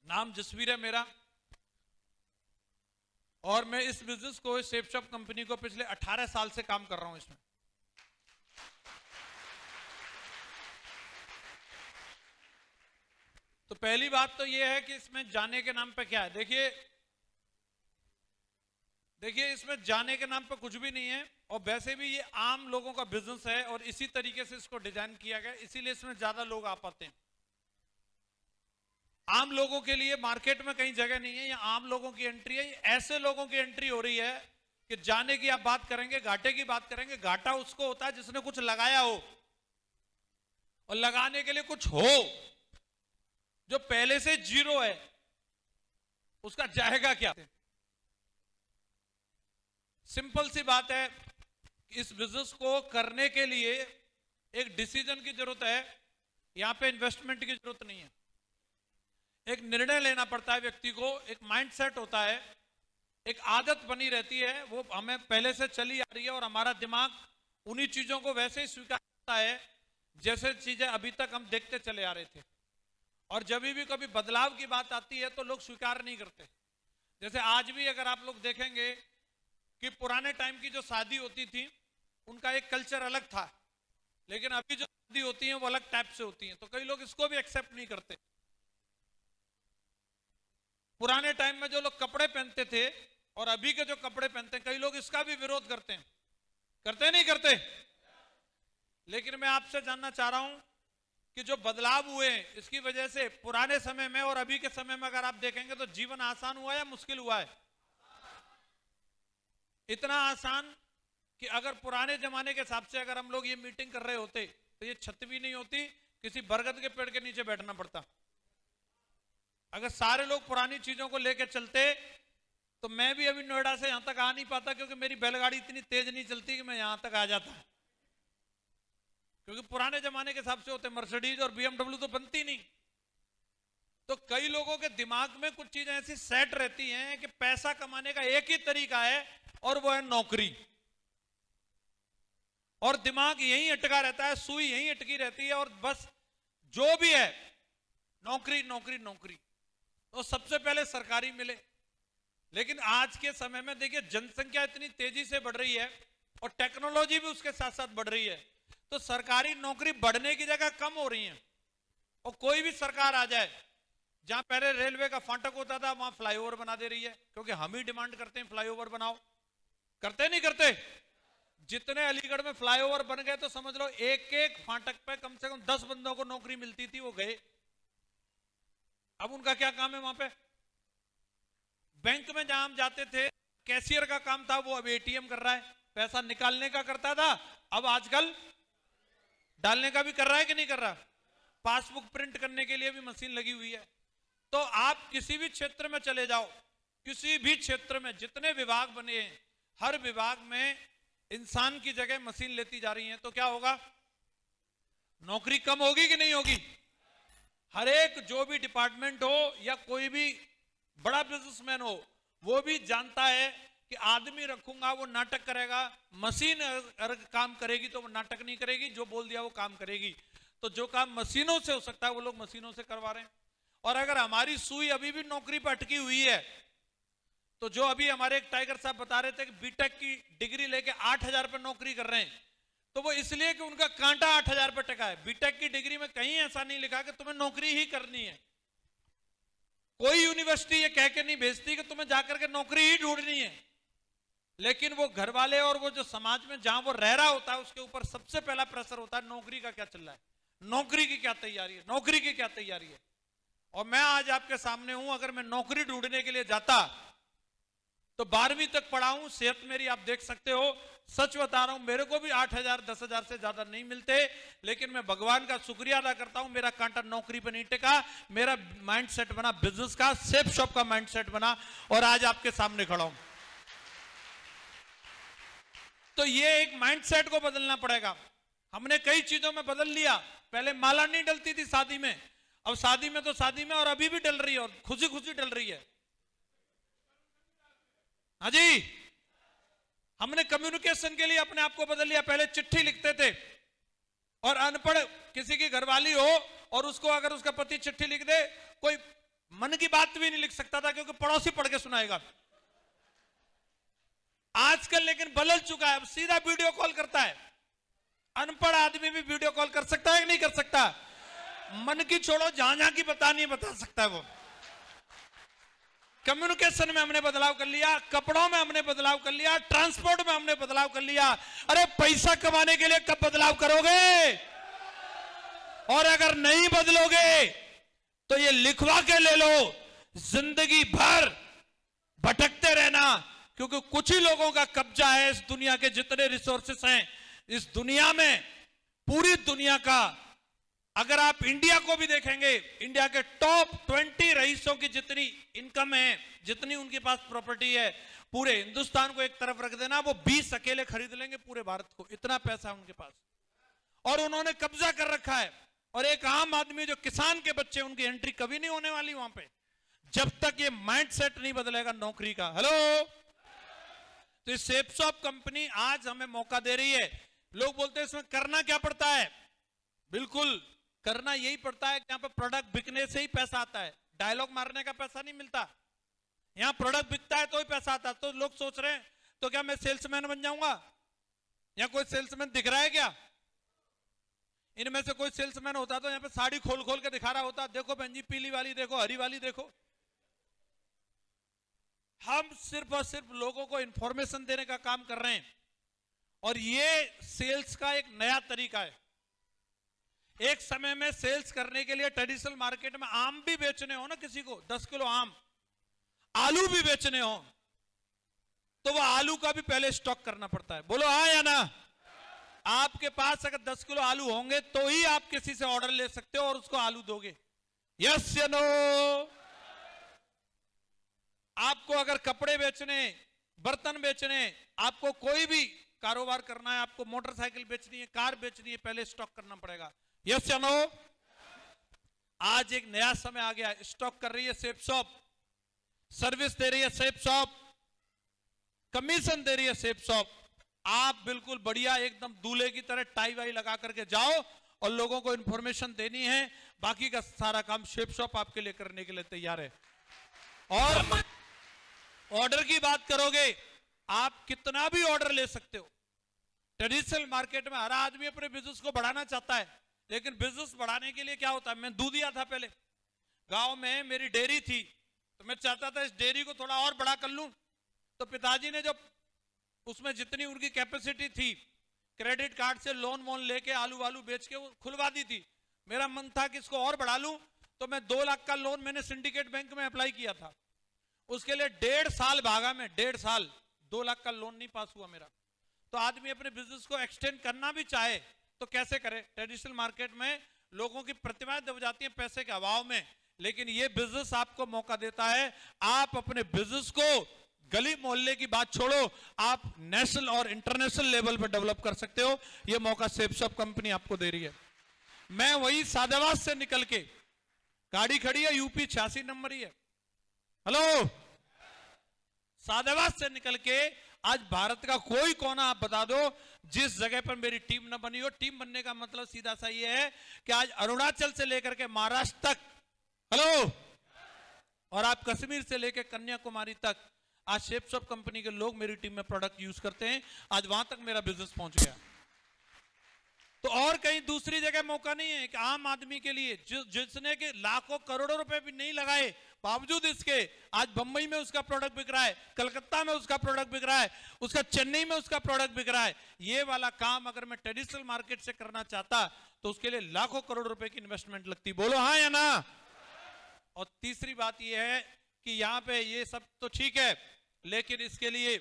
नाम जसवीर है मेरा और मैं इस बिजनेस को, सेफ शॉप कंपनी को पिछले 18 साल से काम कर रहा हूं इसमें। तो पहली बात तो यह है कि इसमें जाने के नाम पे क्या है। देखिए इसमें जाने के नाम पे कुछ भी नहीं है और वैसे भी ये आम लोगों का बिजनेस है और इसी तरीके से इसको डिजाइन किया गया, इसीलिए इसमें ज्यादा लोग आ पाते हैं। आम लोगों के लिए मार्केट में कहीं जगह नहीं है, ये आम लोगों की एंट्री है। ऐसे लोगों की एंट्री हो रही है कि जाने की आप बात करेंगे, घाटे की बात करेंगे, घाटा उसको होता है जिसने कुछ लगाया हो और लगाने के लिए कुछ हो। जो पहले से जीरो है उसका जाएगा क्या? सिंपल सी बात है, इस बिजनेस को करने के लिए एक डिसीजन की जरूरत है, यहां पे इन्वेस्टमेंट की जरूरत नहीं है। एक निर्णय लेना पड़ता है व्यक्ति को, एक माइंडसेट होता है, एक आदत बनी रहती है, वो हमें पहले से चली आ रही है और हमारा दिमाग उन्हीं चीजों को वैसे ही स्वीकार करता है जैसे चीजें अभी तक हम देखते चले आ रहे थे। और जब भी कभी बदलाव की बात आती है तो लोग स्वीकार नहीं करते। जैसे आज भी अगर आप लोग देखेंगे कि पुराने टाइम की जो शादी होती थी उनका एक कल्चर अलग था, लेकिन अभी जो शादी होती है वो अलग टाइप से होती है, तो कई लोग इसको भी एक्सेप्ट नहीं करते। पुराने टाइम में जो लोग कपड़े पहनते थे और अभी के जो कपड़े पहनते हैं, कई लोग इसका भी विरोध करते हैं। करते नहीं करते? लेकिन मैं आपसे जानना चाह रहा हूं कि जो बदलाव हुए इसकी वजह से पुराने समय में और अभी के समय में अगर आप देखेंगे तो जीवन आसान हुआ या मुश्किल हुआ है? इतना आसान कि अगर पुराने जमाने के हिसाब से अगर हम लोग ये मीटिंग कर रहे होते तो ये छत भी नहीं होती, किसी बरगद के पेड़ के नीचे बैठना पड़ता। अगर सारे लोग पुरानी चीजों को लेकर चलते तो मैं भी अभी नोएडा से यहां तक आ नहीं पाता, क्योंकि मेरी बैलगाड़ी इतनी तेज नहीं चलती कि मैं यहां तक आ जाता। क्योंकि पुराने जमाने के हिसाब से होते मर्सिडीज और बीएमडब्ल्यू तो बनती नहीं। तो कई लोगों के दिमाग में कुछ चीजें ऐसी सेट रहती हैं कि पैसा कमाने का एक ही तरीका है और वो है नौकरी। और दिमाग यहीं अटका रहता है, सुई यहीं अटकी रहती है और बस जो भी है नौकरी नौकरी नौकरी। तो सबसे पहले सरकारी मिले। लेकिन आज के समय में देखिए जनसंख्या इतनी तेजी से बढ़ रही है और टेक्नोलॉजी भी उसके साथ साथ बढ़ रही है, तो सरकारी नौकरी बढ़ने की जगह कम हो रही है। और कोई भी सरकार आ जाए, जहां पहले रेलवे का फाटक होता था वहां फ्लाईओवर बना दे रही है, क्योंकि हम ही डिमांड करते हैं फ्लाईओवर बनाओ। करते नहीं करते? जितने अलीगढ़ में फ्लाईओवर बन गए तो समझ लो एक एक फाटक पे कम से कम 10 बंदों को नौकरी मिलती थी, वो गए। अब उनका क्या काम है वहां पे? बैंक में जहां हम जाते थे कैशियर का काम था, वो अब एटीएम कर रहा है। पैसा निकालने का करता था, अब आजकल डालने का भी कर रहा है कि नहीं कर रहा? पासबुक प्रिंट करने के लिए भी मशीन लगी हुई है। तो आप किसी भी क्षेत्र में चले जाओ, किसी भी क्षेत्र में जितने विभाग बने हैं, हर विभाग में इंसान की जगह मशीन लेती जा रही है। तो क्या होगा? नौकरी कम होगी कि नहीं होगी? हर एक जो भी डिपार्टमेंट हो या कोई भी बड़ा बिजनेसमैन हो, वो भी जानता है कि आदमी रखूंगा वो नाटक करेगा, मशीन अगर काम करेगी तो वो नाटक नहीं करेगी, जो बोल दिया वो काम करेगी। तो जो काम मशीनों से हो सकता है वो लोग मशीनों से करवा रहे हैं। और अगर हमारी सुई अभी भी नौकरी पर अटकी हुई है, तो जो अभी हमारे एक टाइगर साहब बता रहे थे कि बीटेक की डिग्री लेके 8,000 पे नौकरी कर रहे हैं, तो वो इसलिए कि उनका कांटा 8,000 पे टिका है। बीटेक की डिग्री में कहीं ऐसा नहीं लिखा कि तुम्हें नौकरी ही करनी है। कोई यूनिवर्सिटी ये कह के नहीं भेजती कि तुम्हें जाकर के नौकरी ही ढूंढनी है। लेकिन वो घर वाले और वो जो समाज में जहां वो रह रहा होता है उसके ऊपर सबसे पहला प्रेशर होता है, नौकरी का क्या चल रहा है, नौकरी की क्या तैयारी है, नौकरी की क्या तैयारी है। और मैं आज आपके सामने हूं, अगर मैं नौकरी ढूंढने के लिए जाता तो 12वीं तक पढ़ा हूं, सेहत मेरी आप देख सकते हो। सच बता रहा हूं, मेरे को भी 8,000 10,000 से ज्यादा नहीं मिलते, लेकिन मैं भगवान का शुक्रिया अदा करता हूं, मेरा कांटा नौकरी पर नहीं टिका, मेरा माइंडसेट बना बिजनेस का, सेफ शॉप का माइंडसेट बना और आज आपके सामने खड़ा हूं। तो ये एक माइंडसेट को बदलना पड़ेगा। हमने कई चीजों में बदल लिया। पहले माला नहीं डलती थी शादी में, अब शादी में तो शादी में और अभी भी डल रही है और खुशी खुशी डल रही है। हाँ जी, हमने कम्युनिकेशन के लिए अपने आप को बदल लिया। पहले चिट्ठी लिखते थे और अनपढ़ किसी की घरवाली हो और उसको अगर उसका पति चिट्ठी लिख दे, कोई मन की बात भी नहीं लिख सकता था क्योंकि पड़ोसी पढ़ के सुनाएगा। आजकल लेकिन बदल चुका है, अब सीधा वीडियो कॉल करता है। अनपढ़ आदमी भी वीडियो कॉल कर सकता है कि नहीं कर सकता? मन की छोड़ो, जहां जहां की बतानी है बता सकता है वो। कम्युनिकेशन में हमने बदलाव कर लिया, कपड़ों में हमने बदलाव कर लिया, ट्रांसपोर्ट में हमने बदलाव कर लिया। अरे पैसा कमाने के लिए कब बदलाव करोगे? और अगर नहीं बदलोगे तो ये लिखवा के ले लो, जिंदगी भर भटकते रहना, क्योंकि कुछ ही लोगों का कब्जा है इस दुनिया के जितने रिसोर्सेस हैं इस दुनिया में। पूरी दुनिया का अगर आप इंडिया को भी देखेंगे, इंडिया के टॉप 20 रईसों की जितनी इनकम है, जितनी उनके पास प्रॉपर्टी है, पूरे हिंदुस्तान को एक तरफ रख देना, वो 20 अकेले खरीद लेंगे पूरे भारत को, इतना पैसा है उनके पास। और उन्होंने कब्जा कर रखा है। और एक आम आदमी जो किसान के बच्चे, उनकी एंट्री कभी नहीं होने वाली वहां पे, जब तक ये माइंडसेट नहीं बदलेगा नौकरी का। हेलो, तो ये सेप्सॉप कंपनी आज हमें मौका दे रही है। लोग बोलते हैं इसमें करना क्या पड़ता है? बिल्कुल करना यही पड़ता है कि यहां पर प्रोडक्ट बिकने से ही पैसा आता है, डायलॉग मारने का पैसा नहीं मिलता। यहां प्रोडक्ट बिकता है तो ही पैसा आता है। तो लोग सोच रहे हैं तो क्या मैं सेल्समैन बन जाऊंगा? यहां कोई सेल्समैन दिख रहा है क्या? इनमें से कोई सेल्समैन होता तो यहां पे साड़ी खोल खोल के दिखा रहा होता, देखो बहन जी, पीली वाली देखो, हरी वाली देखो। हम सिर्फ और सिर्फ लोगों को इंफॉर्मेशन देने का काम कर रहे हैं। और ये सेल्स का एक नया तरीका है। एक समय में सेल्स करने के लिए ट्रेडिशनल मार्केट में आम भी बेचने हो ना, किसी को 10 किलो आम, आलू भी बेचने हो, तो वो आलू का भी पहले स्टॉक करना पड़ता है। बोलो हाँ या ना? आपके पास अगर 10 किलो आलू होंगे तो ही आप किसी से ऑर्डर ले सकते हो और उसको आलू दोगे। यस या नो? आपको अगर कपड़े बेचने, बर्तन बेचने, आपको कोई भी कारोबार करना है, आपको मोटरसाइकिल बेचनी है, कार बेचनी है, पहले स्टॉक करना पड़ेगा। यस या नो? आज एक नया समय आ गया, स्टॉक कर रही है सेप्सॉप, सर्विस दे रही है सेप्सॉप, कमीशन दे रही है सेप्सॉप। आप बिल्कुल बढ़िया एकदम दूल्हे की तरह टाई वाई लगा करके जाओ और लोगों को इंफॉर्मेशन देनी है, बाकी का सारा काम सेप्सॉप आपके लिए करने के लिए तैयार है। और ऑर्डर की बात करोगे, आप कितना भी ऑर्डर ले सकते हो। ट्रेडिशनल मार्केट में हर आदमी अपने बिजनेस को बढ़ाना चाहता है, लेकिन बिजनेस बढ़ाने के लिए क्या होता है? मैं दूध दिया था पहले, गांव में मेरी डेयरी थी, तो मैं चाहता था इस डेयरी को थोड़ा और बड़ा कर लूं। तो पिताजी ने जो उसमें जितनी उनकी कैपेसिटी थी, क्रेडिट कार्ड से लोन वोन लेके आलू वालू बेच के वो खुलवा दी थी। मेरा मन था कि इसको और बढ़ा लूं, तो मैं 2 लाख का लोन मैंने सिंडिकेट बैंक में अप्लाई किया था। उसके लिए 1.5 साल भागा मैं, 1.5 साल, 2 लाख का लोन नहीं पास हुआ मेरा। तो आदमी अपने बिजनेस को एक्सटेंड करना भी चाहे तो कैसे करे? ट्रेडिशनल मार्केट में लोगों की प्रतिमाएं दब जाती हैं पैसे के अभाव में, लेकिन ये बिजनेस आपको मौका देता है। आप अपने बिजनेस को गली मोहल्ले की बात छोड़ो, आप नेशनल और इंटरनेशनल लेवल पर डेवलप कर सकते हो। यह मौका सेप्सॉप कंपनी आपको दे रही है। मैं वही सादेवास से निकल के, गाड़ी खड़ी है यूपी 86 नंबर ही है, हेलो, सादेवास से निकल के आज भारत का कोई कोना आप बता दो जिस जगह पर मेरी टीम न बनी हो। टीम बनने का मतलब सीधा सा ये है कि आज अरुणाचल से लेकर के महाराष्ट्र तक, हेलो, और आप कश्मीर से लेकर कन्याकुमारी तक, आज सेप्सॉप कंपनी के लोग मेरी टीम में प्रोडक्ट यूज करते हैं। आज वहां तक मेरा बिजनेस पहुंच गया। तो और कहीं दूसरी जगह मौका नहीं है कि आम आदमी के लिए जिसने के लाखों करोड़ों रुपए भी नहीं लगाए, बावजूद इसके आज बंबई में उसका प्रोडक्ट बिक रहा है, कलकत्ता में उसका प्रोडक्ट बिक रहा है, उसका चेन्नई में उसका प्रोडक्ट बिक रहा है। ये वाला काम अगर मैं ट्रेडिशनल मार्केट से करना चाहता तो उसके लिए लाखों करोड़ रुपए की इन्वेस्टमेंट लगती। बोलो हाँ या ना? और तीसरी बात यह है कि यहां पे ये सब तो ठीक है, लेकिन इसके लिए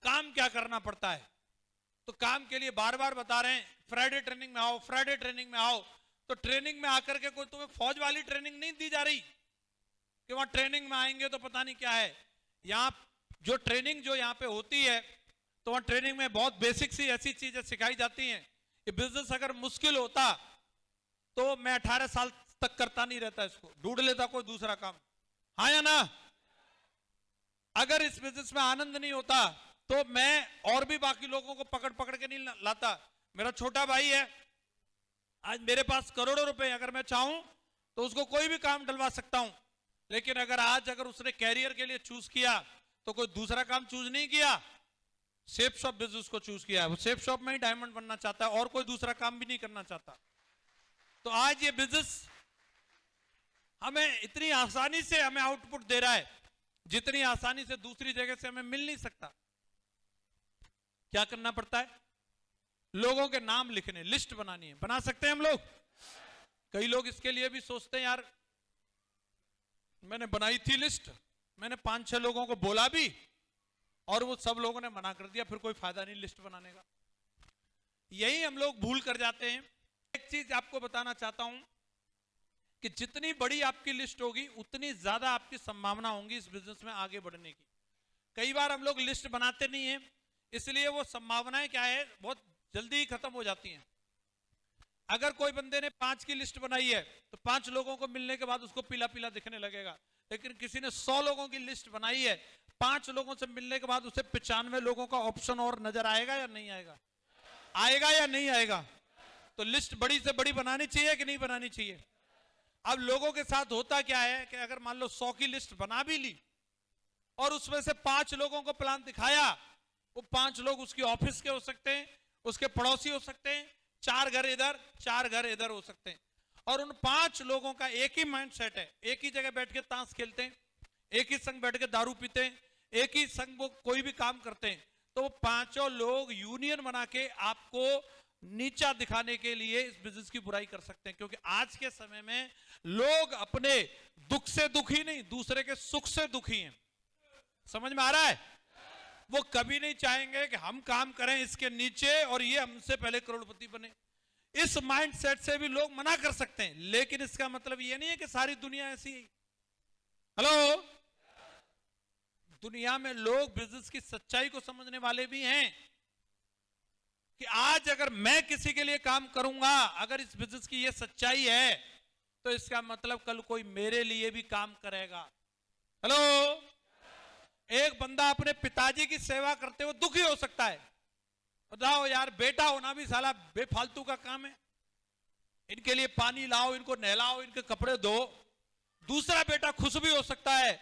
काम क्या करना पड़ता है? तो काम के लिए बार बार बता रहे हैं, फ्राइडे ट्रेनिंग में आओ, फ्राइडे ट्रेनिंग में आओ। तो ट्रेनिंग में आकर के कोई तुम्हें फौज वाली ट्रेनिंग नहीं दी जा रही कि वहां ट्रेनिंग में आएंगे तो पता नहीं क्या है। यहां जो ट्रेनिंग जो यहां पे होती है, तो वहां ट्रेनिंग में बहुत बेसिक सी ऐसी चीजें सिखाई जाती हैं कि बिजनेस अगर मुश्किल होता तो मैं 18 साल तक करता नहीं रहता, इसको ढूंढ लेता कोई दूसरा काम। हाँ या ना? अगर इस बिजनेस में आनंद नहीं होता तो मैं और भी बाकी लोगों को पकड़ पकड़ के नहीं लाता। मेरा छोटा भाई है, आज मेरे पास करोड़ों रुपए, अगर मैं चाहूं तो उसको कोई भी काम डलवा सकता हूं। लेकिन अगर उसने कैरियर के लिए चूज किया तो कोई दूसरा काम चूज नहीं किया, शेप शॉप बिजनेस को चूज किया है, वो शेप शॉप में ही डायमंड बनना चाहता है और कोई दूसरा काम भी नहीं करना चाहता। तो आज ये बिजनेस हमें इतनी आसानी से हमें आउटपुट दे रहा है जितनी आसानी से दूसरी जगह से हमें मिल नहीं सकता। क्या करना पड़ता है? लोगों के नाम लिखने, लिस्ट बनानी है। बना सकते हैं हम लोग? कई लोग इसके लिए भी सोचते हैं यार मैंने बनाई थी लिस्ट, मैंने 5-6 लोगों को बोला भी और वो सब लोगों ने मना कर दिया, फिर कोई फायदा नहीं लिस्ट बनाने का। यही हम लोग भूल कर जाते हैं। एक चीज आपको बताना चाहता हूं कि जितनी बड़ी आपकी लिस्ट होगी उतनी ज्यादा आपकी संभावना होगी इस बिजनेस में आगे बढ़ने की। कई बार हम लोग लिस्ट बनाते नहीं है, इसलिए वो संभावनाएं क्या है बहुत जल्दी ही खत्म हो जाती हैं। अगर कोई बंदे ने 5 की लिस्ट बनाई है तो 5 लोगों को मिलने के बाद उसको पीला पीला दिखने लगेगा। लेकिन किसी ने 100 लोगों की लिस्ट बनाई है, 5 लोगों से मिलने के बाद उसे 95 लोगों का ऑप्शन और नजर आएगा या नहीं आएगा? आएगा या नहीं आएगा? तो लिस्ट बड़ी से बड़ी बनानी चाहिए कि नहीं बनानी चाहिए? अब लोगों के साथ होता क्या है कि अगर मान लो 100 की लिस्ट बना भी ली और उसमें से 5 लोगों को प्लान दिखाया, वो 5 लोग उसकी ऑफिस के हो सकते हैं, उसके पड़ोसी हो सकते हैं, 4 घर इधर 4 घर इधर हो सकते हैं, और उन 5 लोगों का एक ही माइंड सेट है, एक ही जगह बैठ के ताश खेलते हैं, एक ही संग बैठ के दारू पीते हैं, एक ही संग वो कोई भी काम करते हैं। तो 5 लोग यूनियन बना के आपको नीचा दिखाने के लिए इस बिजनेस की बुराई कर सकते हैं। क्योंकि आज के समय में लोग अपने दुख से दुखी नहीं, दूसरे के सुख से दुखी हैं। समझ में आ रहा है? वो कभी नहीं चाहेंगे कि हम काम करें इसके नीचे और ये हमसे पहले करोड़पति बने। इस माइंडसेट से भी लोग मना कर सकते हैं, लेकिन इसका मतलब ये नहीं है कि सारी दुनिया ऐसी है। हेलो, दुनिया में लोग बिजनेस की सच्चाई को समझने वाले भी हैं कि आज अगर मैं किसी के लिए काम करूंगा, अगर इस बिजनेस की ये सच्चाई है तो इसका मतलब कल कोई मेरे लिए भी काम करेगा। हेलो, एक बंदा अपने पिताजी की सेवा करते हुए दुखी हो सकता है। बताओ यार, बेटा होना भी साला बेफालतू का काम है। इनके लिए पानी लाओ, इनको नहलाओ, इनके कपड़े धो। दूसरा बेटा खुश भी हो सकता है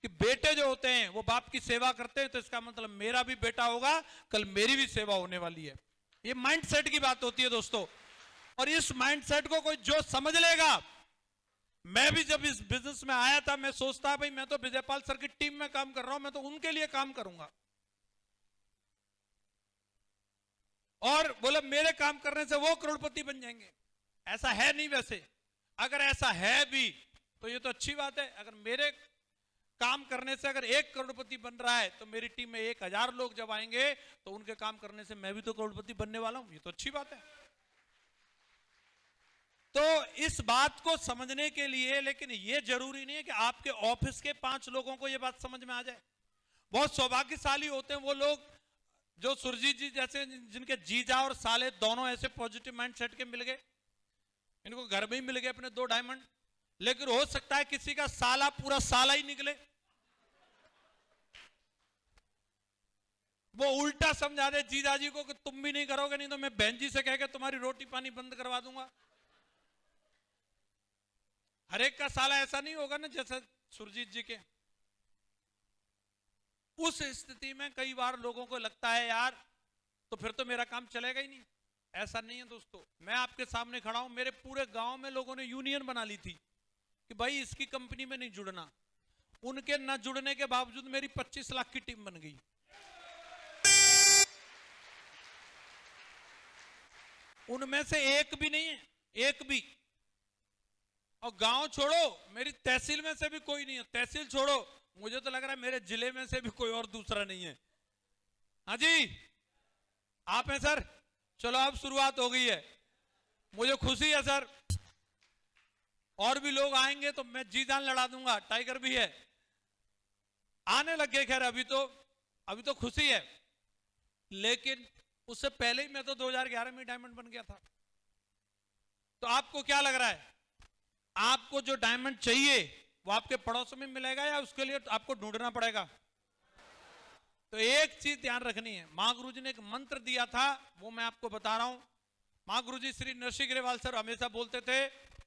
कि बेटे जो होते हैं वो बाप की सेवा करते हैं, तो इसका मतलब मेरा भी बेटा होगा, कल मेरी भी सेवा होने वाली है। ये माइंडसेट की बात होती है दोस्तों, और इस माइंडसेट को कोई जो समझ लेगा। मैं भी जब इस बिजनेस में आया था, मैं सोचता भाई मैं तो विजयपाल सर की टीम में काम कर रहा हूं, मैं तो उनके लिए काम करूंगा, और बोला मेरे काम करने से वो करोड़पति बन जाएंगे। ऐसा है नहीं। वैसे अगर ऐसा है भी तो ये तो अच्छी बात है। अगर मेरे काम करने से अगर 1 करोड़पति बन रहा है तो मेरी टीम में 1000 लोग जब आएंगे तो उनके काम करने से मैं भी तो करोड़पति बनने वाला हूं। ये तो अच्छी बात है। तो इस बात को समझने के लिए, लेकिन ये जरूरी नहीं है कि आपके ऑफिस के 5 लोगों को ये बात समझ में आ जाए। बहुत सौभाग्यशाली होते हैं वो लोग जो सुरजीत जी जैसे, जिनके जीजा और साले दोनों ऐसे पॉजिटिव माइंडसेट के मिल गए। इनको घर में ही मिल गए अपने 2 डायमंड। लेकिन हो सकता है किसी का साला पूरा साला ही निकले, वो उल्टा समझा दे जीजा जी को कि तुम भी नहीं करोगे, नहीं तो मैं बहन जी से कह के तुम्हारी रोटी पानी बंद करवा दूंगा। हर एक का साला ऐसा नहीं होगा ना जैसा सुरजीत जी के। उस स्थिति में कई बार लोगों को लगता है यार तो फिर तो मेरा काम चलेगा ही नहीं। ऐसा नहीं है दोस्तों, मैं आपके सामने खड़ा हूं। मेरे पूरे गांव में लोगों ने यूनियन बना ली थी कि भाई इसकी कंपनी में नहीं जुड़ना। उनके न जुड़ने के बावजूद मेरी 25 लाख की टीम बन गई। उनमें से एक भी नहीं है, एक भी। और गांव छोड़ो, मेरी तहसील में से भी कोई नहीं है। तहसील छोड़ो, मुझे तो लग रहा है मेरे जिले में से भी कोई और दूसरा नहीं है। हाँ जी, आप हैं सर? चलो अब शुरुआत हो गई है, मुझे खुशी है सर। और भी लोग आएंगे तो मैं जी जान लड़ा दूंगा। टाइगर भी है, आने लग गए। खैर अभी तो खुशी है, लेकिन उससे पहले ही मैं तो 2011 में डायमंड बन गया था। तो आपको क्या लग रहा है, आपको जो डायमंड चाहिए वो आपके पड़ोस में मिलेगा या उसके लिए आपको ढूंढना पड़ेगा? तो एक चीज ध्यान रखनी है, मां गुरु जी ने एक मंत्र दिया था, वो मैं आपको बता रहा हूं। मां गुरु जी श्री नरसिंह ग्रेवाल सर हमेशा बोलते थे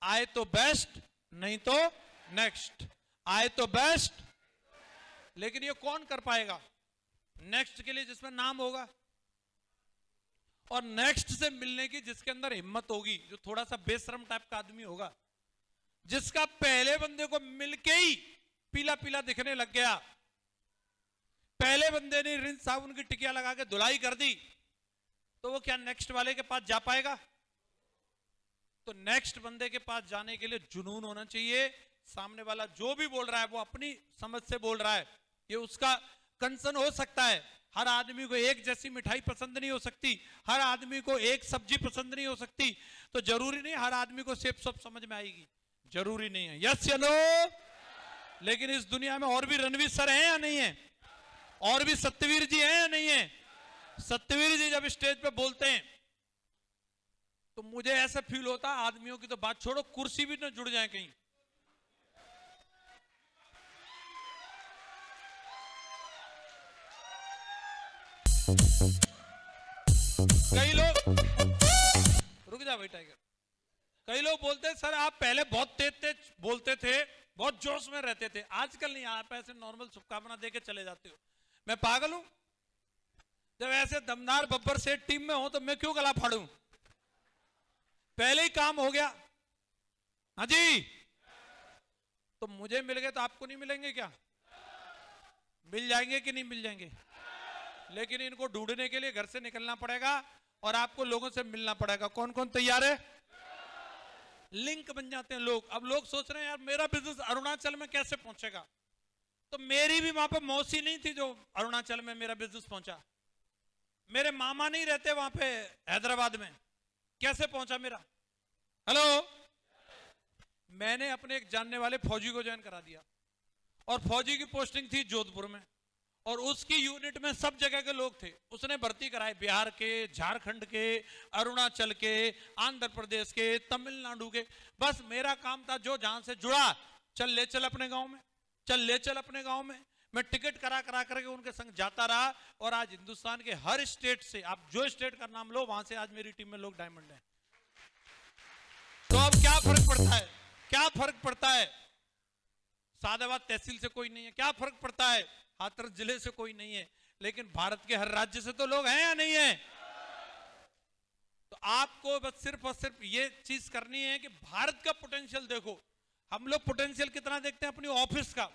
आए तो बेस्ट, नहीं तो नेक्स्ट, आए तो बेस्ट। लेकिन ये कौन कर पाएगा नेक्स्ट के लिए? जिसमें नाम होगा और नेक्स्ट से मिलने की जिसके अंदर हिम्मत होगी, जो थोड़ा सा बेशरम टाइप का आदमी होगा, जिसका पहले बंदे को मिलके ही पीला पीला दिखने लग गया, पहले बंदे ने रिंस साबुन की टिकिया लगा के धुलाई कर दी, तो वो क्या नेक्स्ट वाले के पास जा पाएगा? तो नेक्स्ट बंदे के पास जाने के लिए जुनून होना चाहिए। सामने वाला जो भी बोल रहा है वो अपनी समझ से बोल रहा है, ये उसका कंसर्न हो सकता है। हर आदमी को एक जैसी मिठाई पसंद नहीं हो सकती, हर आदमी को एक सब्जी पसंद नहीं हो सकती, तो जरूरी नहीं हर आदमी को सेब सब समझ में आएगी, जरूरी नहीं है। यस या नो? लेकिन इस दुनिया में और भी रणवीर सर हैं या नहीं है? और भी सत्यवीर जी हैं या नहीं है? सत्यवीर जी जब स्टेज पे बोलते हैं तो मुझे ऐसा फील होता है, आदमियों की तो बात छोड़ो, कुर्सी भी ना जुड़ जाए कहीं। कई लोग, रुक जा भाई टाइगर, कई लोग बोलते हैं सर आप पहले बहुत तेज तेज बोलते थे, बहुत जोश में रहते थे, आजकल नहीं, आप ऐसे नॉर्मल शुभकामना देके चले जाते हो। मैं पागल हूं? जब ऐसे दमदार बब्बर से टीम में हो तो मैं क्यों गला फाड़ूं? पहले ही काम हो गया। हाँ जी, तो मुझे मिल गए तो आपको नहीं मिलेंगे क्या? मिल जाएंगे कि नहीं मिल जाएंगे? लेकिन इनको ढूंढने के लिए घर से निकलना पड़ेगा और आपको लोगों से मिलना पड़ेगा। कौन कौन तैयार है? लिंक बन जाते हैं लोग। अब लोग सोच रहे हैं यार मेरा बिजनेस अरुणाचल में कैसे पहुंचेगा? तो मेरी भी वहां पर मौसी नहीं थी जो अरुणाचल में मेरा बिजनेस पहुंचा, मेरे मामा नहीं रहते वहां पे हैदराबाद में, कैसे पहुंचा मेरा? हेलो, मैंने अपने एक जानने वाले फौजी को ज्वाइन करा दिया और फौजी की पोस्टिंग थी जोधपुर में, और उसकी यूनिट में सब जगह के लोग थे, उसने भर्ती कराए बिहार के, झारखंड के, अरुणाचल के, आंध्र प्रदेश के, तमिलनाडु के। बस मेरा काम था जो जहां से जुड़ा, चल ले चल अपने गांव में, चल ले चल अपने गांव में। मैं टिकट करा करा करके उनके संग जाता रहा और आज हिंदुस्तान के हर स्टेट से, आप जो स्टेट का नाम लो वहां से आज मेरी टीम में लोग डायमंड हैं। तो अब क्या फर्क पड़ता है? क्या फर्क पड़ता है? सादाबाद तहसील से कोई नहीं है, क्या फर्क पड़ता है? हाथरस जिले से कोई नहीं है, लेकिन भारत के हर राज्य से तो लोग हैं या नहीं है? तो आपको बस सिर्फ और सिर्फ ये चीज करनी है कि भारत का पोटेंशियल देखो। हम लोग पोटेंशियल कितना देखते हैं अपनी ऑफिस का।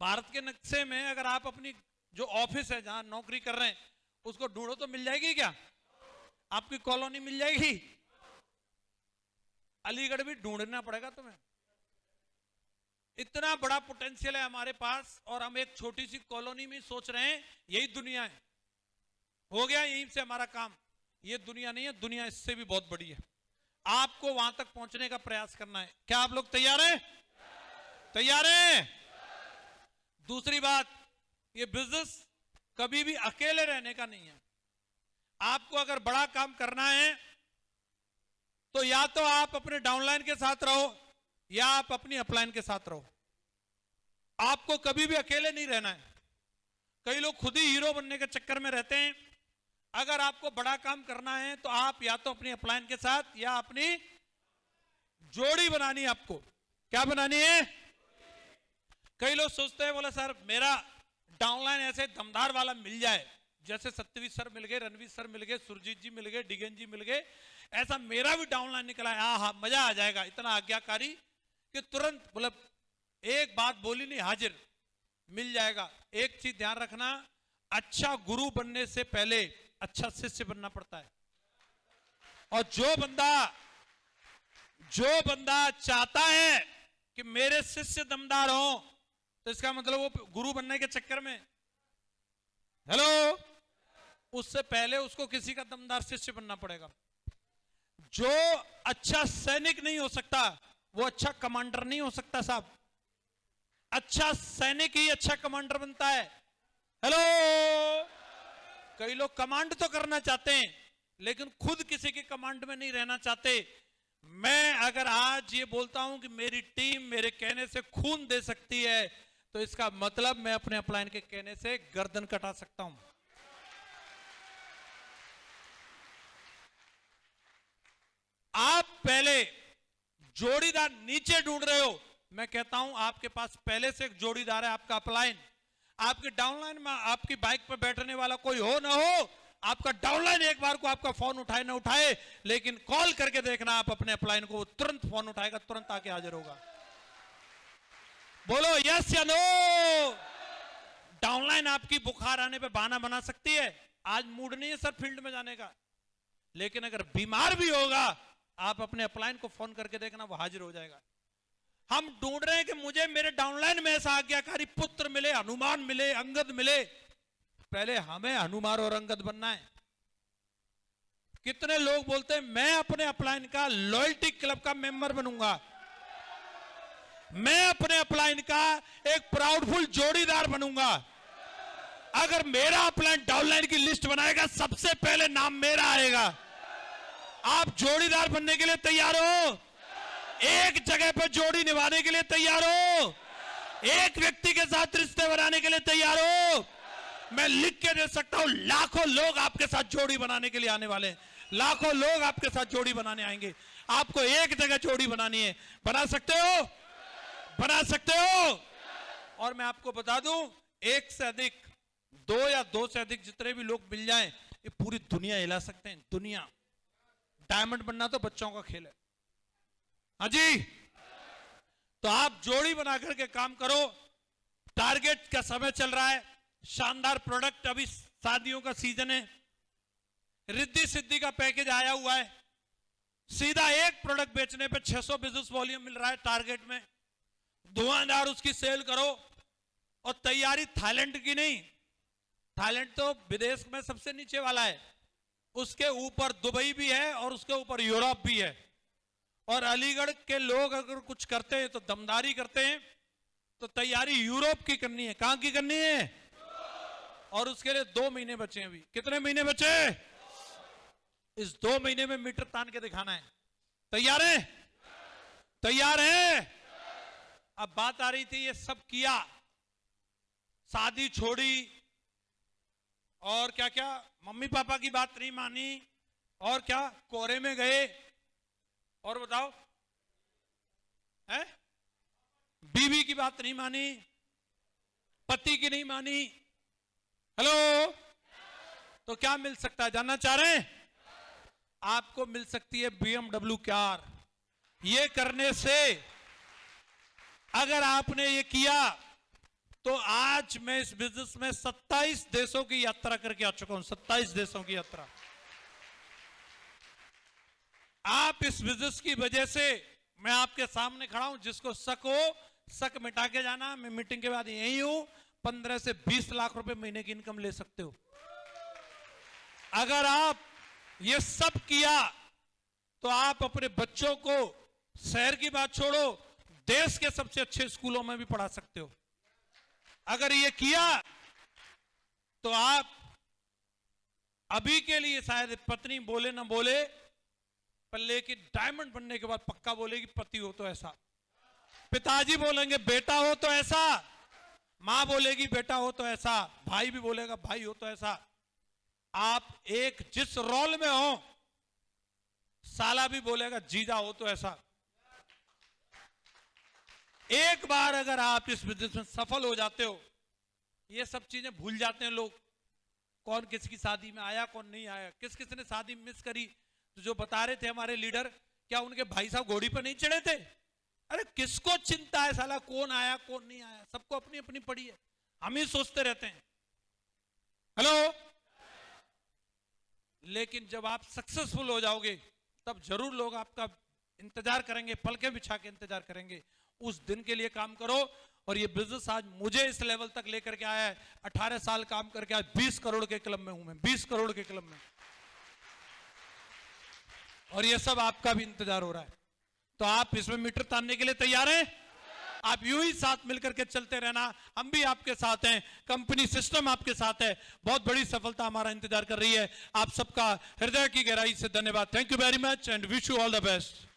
भारत के नक्शे में अगर आप अपनी जो ऑफिस है जहां नौकरी कर रहे हैं उसको ढूंढो तो मिल जाएगी क्या? आपकी कॉलोनी मिल जाएगी? अलीगढ़ भी ढूंढना पड़ेगा तुम्हें। इतना बड़ा पोटेंशियल है हमारे पास और हम एक छोटी सी कॉलोनी में सोच रहे हैं यही दुनिया है, हो गया यहीं से हमारा काम। ये दुनिया नहीं है, दुनिया इससे भी बहुत बड़ी है। आपको वहां तक पहुंचने का प्रयास करना है। क्या आप लोग तैयार हैं? तैयार हैं? दूसरी बात, ये बिजनेस कभी भी अकेले रहने का नहीं है। आपको अगर बड़ा काम करना है तो या तो आप अपने डाउनलाइन के साथ रहो या आप अपनी अपलाइन के साथ रहो। आपको कभी भी अकेले नहीं रहना है। कई लोग खुद ही हीरो बनने के चक्कर में रहते हैं। अगर आपको बड़ा काम करना है तो आप या तो अपनी अपलाइन के साथ या अपनी जोड़ी बनानी है। आपको क्या बनानी है? कई लोग सोचते हैं बोला सर मेरा डाउनलाइन ऐसे दमदार वाला मिल जाए, जैसे सत्यवीर सर मिल गए, रणवीर सर मिल गए, सुरजीत जी मिल गए, डिगेन जी मिल गए, ऐसा मेरा भी डाउनलाइन निकला है, हाँ मजा आ जाएगा। इतना आज्ञाकारी कि तुरंत मतलब एक बात बोली नहीं हाजिर, मिल जाएगा। एक चीज ध्यान रखना, अच्छा गुरु बनने से पहले अच्छा शिष्य बनना पड़ता है। और जो बंदा चाहता है कि मेरे शिष्य दमदार हो, तो इसका मतलब वो गुरु बनने के चक्कर में, हेलो, उससे पहले उसको किसी का दमदार शिष्य बनना पड़ेगा। जो अच्छा सैनिक नहीं हो सकता वो अच्छा कमांडर नहीं हो सकता साहब। अच्छा सैनिक ही अच्छा कमांडर बनता है। हेलो, कई लोग कमांड तो करना चाहते हैं लेकिन खुद किसी के कमांड में नहीं रहना चाहते। मैं अगर आज ये बोलता हूं कि मेरी टीम मेरे कहने से खून दे सकती है, तो इसका मतलब मैं अपने अपलाइन के कहने से गर्दन कटा सकता हूं। आप पहले जोड़ीदार नीचे ढूंढ रहे हो, मैं कहता हूं आपके पास पहले से एक जोड़ीदार है, आपका अपलाइन। आपके डाउनलाइन में आपकी बाइक पर बैठने वाला कोई हो ना हो, आपका डाउनलाइन एक बार को आपका फोन उठाए ना उठाए, लेकिन कॉल करके देखना आप अपने अपलाइन को, वो तुरंत फोन उठाएगा, तुरंत आके हाजिर होगा। बोलो यस या नो। डाउनलाइन आपकी बुखार आने पे बहाना बना सकती है, आज मूड नहीं है सर फील्ड में जाने का, लेकिन अगर बीमार भी होगा आप अपने अपलाइन को फोन करके देखना, वो हाजिर हो जाएगा। हम ढूंढ रहे हैं कि मुझे मेरे डाउनलाइन में ऐसा आज्ञाकारी पुत्र मिले, हनुमान मिले, अंगद मिले। पहले हमें हनुमान और अंगद बनना है। कितने लोग बोलते हैं मैं अपने अपलाइन का लॉयल्टी क्लब का मेंबर बनूंगा, मैं अपने अपलाइन का एक प्राउडफुल जोड़ीदार बनूंगा। अगर मेरा अपलाइन डाउनलाइन की लिस्ट बनाएगा सबसे पहले नाम मेरा आएगा। आप जोड़ीदार बनने के लिए तैयार हो? एक जगह पर जोड़ी निभाने के लिए तैयार हो? एक व्यक्ति के साथ रिश्ते बनाने के लिए तैयार हो? मैं लिख के दे सकता हूं, लाखों लोग आपके साथ जोड़ी बनाने के लिए आने वाले हैं, लाखों लोग आपके साथ जोड़ी बनाने आएंगे। आपको एक जगह जोड़ी बनानी है, बना सकते हो? बना सकते हो? और मैं आपको बता दूं, एक से अधिक, दो या दो से अधिक जितने भी लोग मिल जाएं, ये पूरी दुनिया हिला सकते हैं। दुनिया, डायमंड बनना तो बच्चों का खेल है। हाँ जी, तो आप जोड़ी बना करके काम करो। टारगेट का समय चल रहा है, शानदार प्रोडक्ट, अभी शादियों का सीजन है, रिद्धि सिद्धि का पैकेज आया हुआ है। सीधा एक प्रोडक्ट बेचने पे 600 बिजनेस वॉल्यूम मिल रहा है टारगेट में, धुआंधार उसकी सेल करो। और तैयारी थाईलैंड की नहीं, थाईलैंड तो विदेश में सबसे नीचे वाला है, उसके ऊपर दुबई भी है और उसके ऊपर यूरोप भी है। और अलीगढ़ के लोग अगर कुछ करते हैं तो दमदारी करते हैं, तो तैयारी यूरोप की करनी है। कहां की करनी है? और उसके लिए 2 महीने बचे हैं। अभी कितने महीने बचे? इस 2 महीने में मीटर तान के दिखाना है। तैयार है? तैयार है? अब बात आ रही थी, ये सब किया, शादी छोड़ी और क्या क्या, मम्मी पापा की बात नहीं मानी, और क्या कोरे में गए, और बताओ है, बीवी की बात नहीं मानी, पति की नहीं मानी। हेलो, तो क्या मिल सकता है? जानना चाह रहे हैं? आपको मिल सकती है BMW कार। ये करने से अगर आपने ये किया तो आज मैं इस बिजनेस में 27 देशों की यात्रा करके आ चुका हूं। 27 देशों की यात्रा। आप इस बिजनेस की वजह से, मैं आपके सामने खड़ा हूं, जिसको शक हो शक मिटा के जाना। मैं मीटिंग के बाद यही हूं। 15 से 20 लाख रुपए महीने की इनकम ले सकते हो। अगर आप ये सब किया तो आप अपने बच्चों को, शहर की बात छोड़ो, देश के सबसे अच्छे स्कूलों में भी पढ़ा सकते हो। अगर ये किया तो आप अभी के लिए शायद पत्नी बोले ना बोले, पर लेकिन डायमंड बनने के बाद पक्का बोलेगी पति हो तो ऐसा, पिताजी बोलेंगे बेटा हो तो ऐसा, मां बोलेगी बेटा हो तो ऐसा, भाई भी बोलेगा भाई हो तो ऐसा। आप एक जिस रोल में हो, साला भी बोलेगा जीजा हो तो ऐसा। एक बार अगर आप इस बिजनेस में सफल हो जाते हो, ये सब चीजें भूल जाते हैं लोग। कौन किसकी शादी में आया, कौन नहीं आया, किस किसने शादी मिस करी। तो जो बता रहे थे हमारे लीडर, क्या उनके भाई साहब घोड़ी पर नहीं चढ़े थे? अरे किसको चिंता है साला कौन आया कौन नहीं आया, सबको अपनी अपनी पड़ी है। हम ही सोचते रहते हैं। हेलो, लेकिन जब आप सक्सेसफुल हो जाओगे तब जरूर लोग आपका इंतजार करेंगे, पलकें बिछा के इंतजार करेंगे। उस दिन के लिए काम करो। और ये बिजनेस आज मुझे इस लेवल तक लेकर के आया है। 18 साल काम करके आज 20 करोड़ के क्लब में हूं मैं, 20 करोड़ के क्लब में। और ये सब आपका भी इंतजार हो रहा है। तो आप इसमें मीटर तानने के लिए तैयार हैं? आप यूं ही साथ मिलकर के चलते रहना, हम भी आपके साथ हैं, कंपनी सिस्टम आपके साथ है। बहुत बड़ी सफलता हमारा इंतजार कर रही है। आप सबका हृदय की गहराई से धन्यवाद। Thank you very much and wish you all the best.